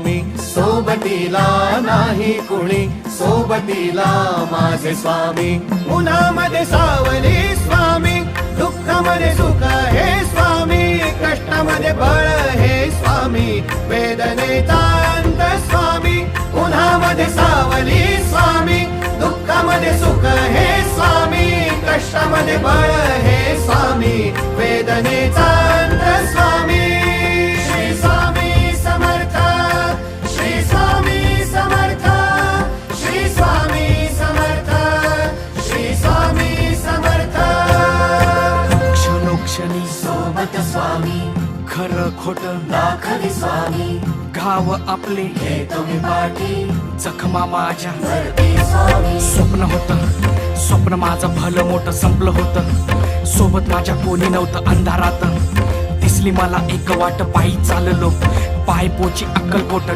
मी सोबतीला नाही कुणी, सोबतीला माझे स्वामी. उन्हामध्ये सावली स्वामी, दुःखामध्ये सुख हे स्वामी, कष्टामध्ये बळ हे स्वामी, वेदनेचा अंत स्वामी. उन्हामध्ये सावली स्वामी, दुःखामध्ये सुख हे स्वामी, कष्टामध्ये बळ हे स्वामी, वेदनेचा अंत स्वामी. श्री स्वामी समर्थ, श्री स्वामी समर्थ, श्री स्वामी समर्थ, श्री स्वामी समर्थ. क्षणोक्षणी सोबत स्वामी, खरं खोट दाखवी स्वामी, घाव आपले घेतो मी पाठी, जखमा माझ्या भरती स्वामी. स्वप्न होतं, स्वप्न माझं भलं मोठं संपलं होतं. सोबत माझ्या कोणी नव्हतं अंधारात. दिसली मला एक वाट, पायी चाललो पाय पोची अक्कलकोट.